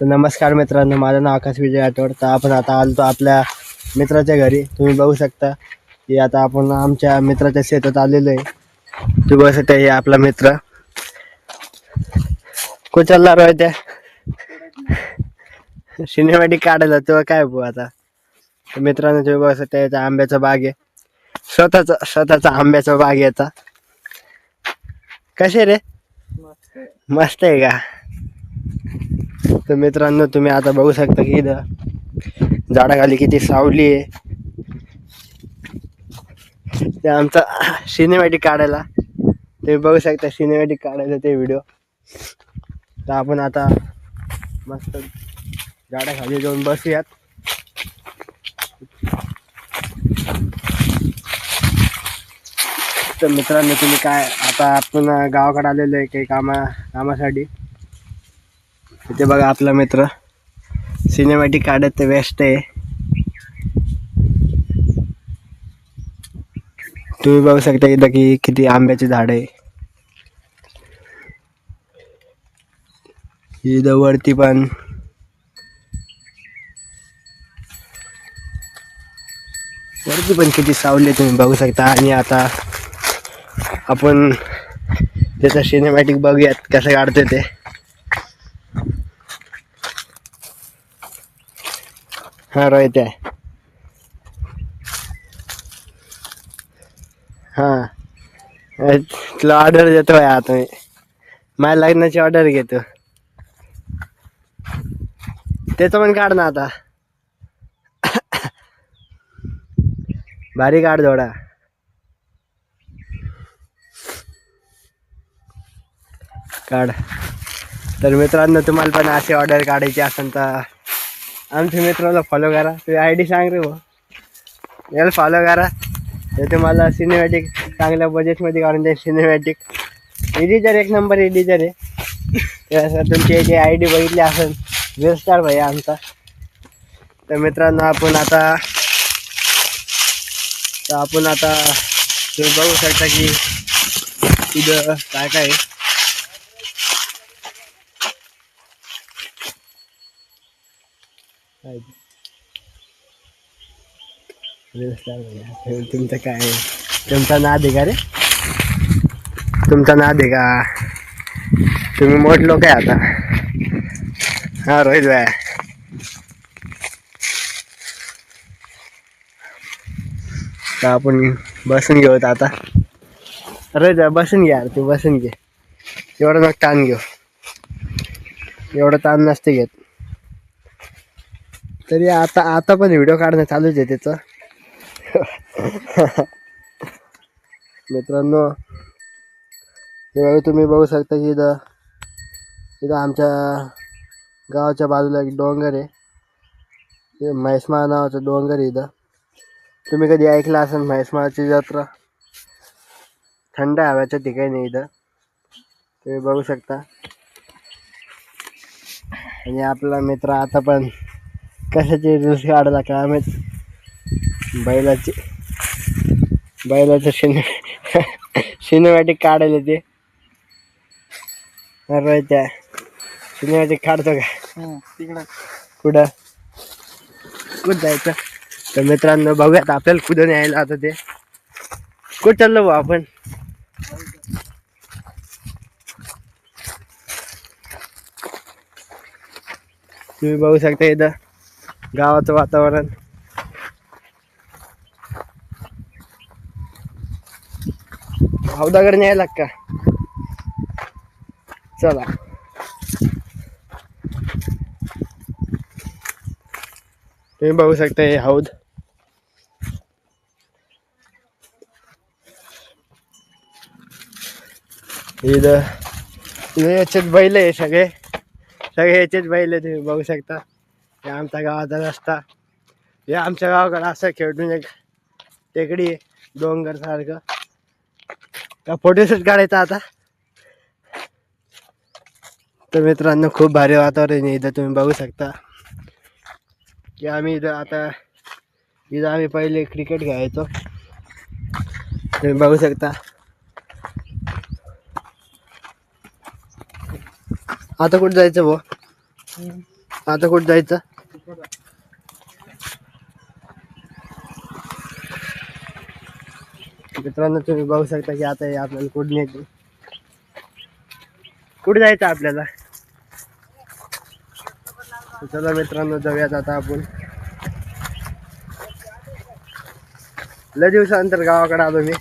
तर नमस्कार मित्रांनो, माझं नाव आकाश विजय आठवड. तर आपण आता आलतो आपल्या मित्राच्या घरी. तुम्ही बघू शकता की आता आपण आमच्या मित्राच्या शेतात आलेलो आहे. तुम्ही बघू शकता हे आपला मित्र कुचलला रोय त्या सिनेमॅटिक काढायला तेव्हा काय भाऊ आता. तर मित्रांनो तुम्ही बघू शकता याचा आंब्याचा बाग आहे. स्वतःचा आंब्याचा बाग याचा. कसे रे, मस्त आहे का? तर मित्रांनो तुम्ही आता बघू शकता की इथं झाडाखाली किती सावली आहे. ते आमचा सिनेमॅटिक काढायला तुम्ही बघू शकता, सिनेमॅटिक काढायला ते व्हिडिओ. तर आपण आता मस्त झाडाखाली जाऊन बसूयात. तर मित्रांनो तुम्ही काय, आता आपण गावाकडे आलेलो आहे काही कामासाठी. तिथे बघा आपला मित्र सिनेमॅटिक काढत ते बेस्ट आहे. तुम्ही बघू शकता इथं की किती आंब्याची झाड आहे. इथं वरती पण किती सावली तुम्ही बघू शकता. आणि आता आपण त्याचा सिनेमॅटिक बघूयात कसं काढतोय ते. हा रोहित आहे. हा तुला ऑर्डर देतोय आता मी. माझ्या लग्नाची ऑर्डर घेतो. त्याचं पण काढ ना आता. भारी काढ थोडा. काढ. तर मित्रांनो तुम्हाला पण अशी ऑर्डर काढायची असेल तर आमच्या मित्राला फॉलो करा. तुम्ही आय डी सांग रे भाऊ, याला फॉलो करा. ते तुम्हाला सिनेमॅटिक चांगल्या बजेटमध्ये काढून द्या. सिनेमॅटिक एडिटर एक नंबर एडिटर आहे. तुमची जे आय डी बघितली असेल वेस्टार भाई आमचा. तर मित्रांनो आपण आता तुम्ही बघू शकता की तिथं काय काय तुमचं काय, तुमचा नाद आहे का रे? तुमचा नाद आहे का? तुम्ही मोठ लोक आहे आता. हा रोहित भाई, तर आपण बसून घेऊ आता. रोहित भाई बसून घ्या. तू बसून घे. एवढं मग ताण घेऊ, एवढं ताण नसते घेत. तरी आता पण व्हिडिओ काढणं चालूच आहे त्याचं. मित्रांनो तुम्ही बघू शकता की इथं आमच्या गावाच्या बाजूला एक डोंगर आहे. म्हैसमाळ नावाचं डोंगर आहे. इथं तुम्ही कधी ऐकलं असेल म्हैसमाळची जत्रा. थंड हव्याच्या ठिकाणी इथं तुम्ही बघू शकता. आणि आपला मित्र आता पण कशाची रील्स काढला काय माहित. बैलाचं सिनेमॅटिक काढायला ते. अरे त्या सिनेमॅटिक काढतो का तिकडं? कुठं जायचं? तर मित्रांनो बघूयात आपल्याला कुठं यायला. आता ते कुठं चाललो भाऊ आपण? तुम्ही बघू शकता इथं गावाचं वातावरण. हौदाकडे न्यायला का? चला. तुम्ही बघू शकता हे हौद. इथं याच्यात बैल आहे. सगळे याचेच बैल आहे. तुम्ही बघू शकता. हे आमच्या गावाचा रस्ता. हे आमच्या गावाकडे असं खेळून एक टेकडी आहे डोंगर सारखं. का फोटोशूट काढायचा आता. तर मित्रांनो खूप भारी वातावरण आहे इथं. तुम्ही बघू शकता की आम्ही इथं पहिले क्रिकेट खेळायचो. तुम्ही बघू शकता. आता कुठं जायचं भाऊ? आता कुठं जायचं? मित्रांनो तुम्ही बघू शकता की आता हे आपल्याला कुठे नेते. कुठे जायचं आपल्याला? चला मित्रांनो जाऊयात आता आपण. लय दिवसानंतर गावाकडे आलो मी.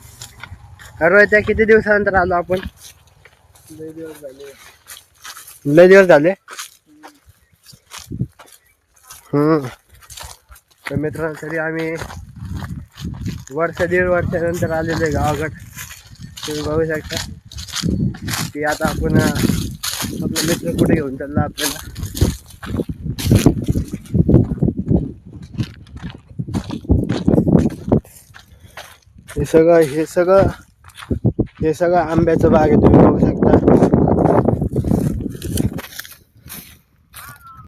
अरे त्या किती दिवसानंतर आलो आपण? लय दिवस झाले. तर मित्रांनो तरी आम्ही दीड वर्षानंतर आलेलो आहे गावाकडे. तुम्ही बघू शकता की आता आपण आपला मित्र कुठे घेऊन चालला आपल्याला. हे सगळं आंब्याचं बाग आहे. तुम्ही